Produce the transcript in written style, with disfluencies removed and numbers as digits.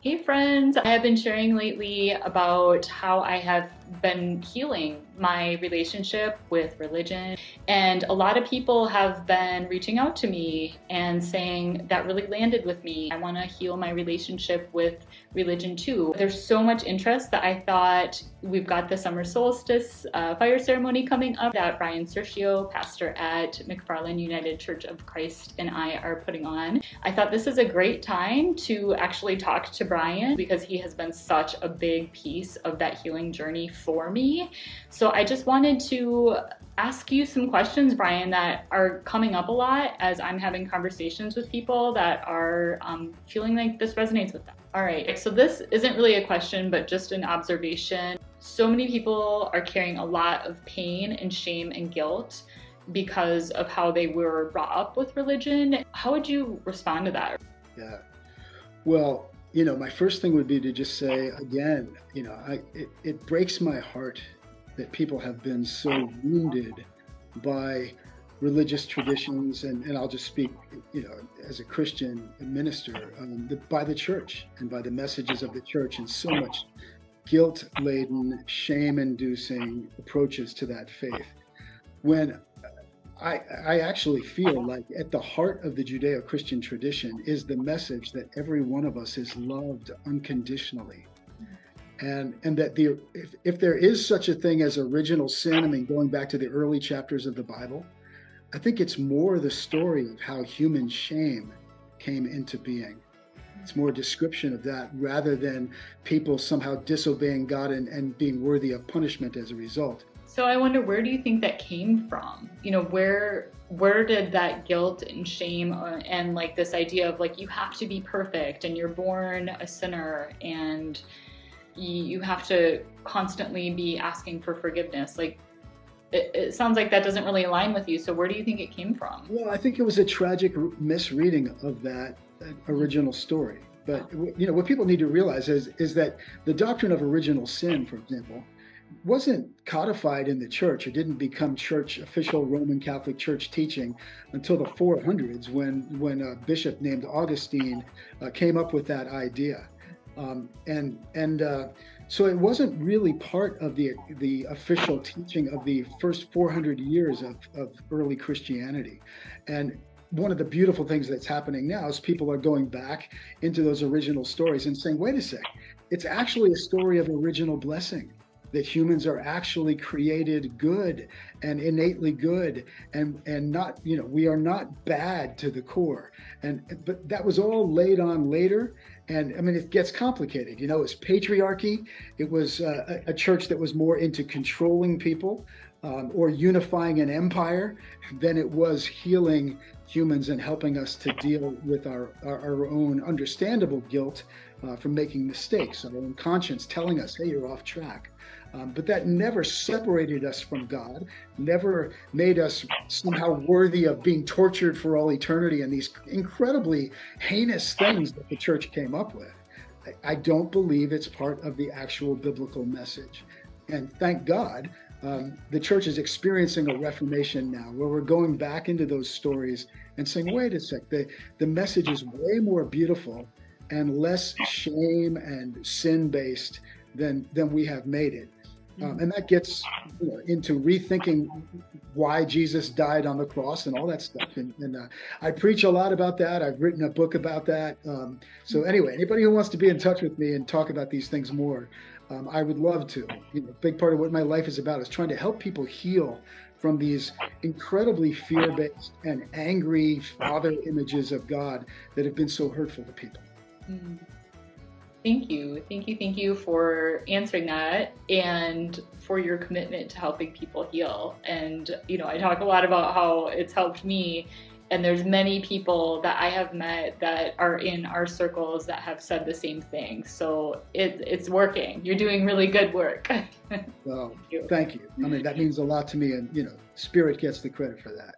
Hey friends, I have been sharing lately about how I have been healing my relationship with religion. And a lot of people have been reaching out to me and saying that really landed with me. I want to heal my relationship with religion too. There's so much interest that I thought we've got the summer solstice fire ceremony coming up that Brian Sergio, pastor at McFarland United Church of Christ, and I are putting on. I thought this is a great time to actually talk to Brian because he has been such a big piece of that healing journey for me. So I just wanted to ask you some questions, Brian, that are coming up a lot as I'm having conversations with people that are feeling like this resonates with them. All right, so this isn't really a question, but just an observation. So many people are carrying a lot of pain and shame and guilt because of how they were brought up with religion. How would you respond to that? Yeah. Well, my first thing would be to just say again, it breaks my heart that people have been so wounded by religious traditions, and I'll just speak, as a Christian minister, by the church and by the messages of the church, and so much guilt-laden, shame-inducing approaches to that faith. When I actually feel like at the heart of the Judeo-Christian tradition is the message that every one of us is loved unconditionally. And that if there is such a thing as original sin, I mean, going back to the early chapters of the Bible, I think it's more the story of how human shame came into being. It's more a description of that rather than people somehow disobeying God and being worthy of punishment as a result. So I wonder, where do you think that came from? Where did that guilt and shame and like this idea of like you have to be perfect and you're born a sinner and you have to constantly be asking for forgiveness? Like it sounds like that doesn't really align with you. So where do you think it came from? Well, I think it was a tragic misreading of that original story. But what people need to realize is that the doctrine of original sin, for example, wasn't codified in the church. It didn't become official Roman Catholic Church teaching until the 400s when a bishop named Augustine came up with that idea. So it wasn't really part of the official teaching of the first 400 years of early Christianity. And one of the beautiful things that's happening now is people are going back into those original stories and saying, wait a sec, it's actually a story of original blessing, that humans are actually created good and innately good and not, we are not bad to the core. But that was all laid on later. And I mean, it gets complicated. It was patriarchy. It was a church that was more into controlling people or unifying an empire than it was healing humans and helping us to deal with our own understandable guilt from making mistakes, our own conscience telling us, hey, you're off track. But that never separated us from God, never made us somehow worthy of being tortured for all eternity and these incredibly heinous things that the church came up with. I don't believe it's part of the actual biblical message. And thank God, the church is experiencing a reformation now where we're going back into those stories and saying, wait a sec, the message is way more beautiful and less shame and sin-based than we have made it. And that gets into rethinking why Jesus died on the cross and all that stuff. And I preach a lot about that. I've written a book about that. So anyway, anybody who wants to be in touch with me and talk about these things more, I would love to. A big part of what my life is about is trying to help people heal from these incredibly fear-based and angry father images of God that have been so hurtful to people. Mm. Thank you for answering that and for your commitment to helping people heal. And, I talk a lot about how it's helped me, and there's many people that I have met that are in our circles that have said the same thing. So it's working. You're doing really good work. Well, thank you. I mean, that means a lot to me, and, Spirit gets the credit for that.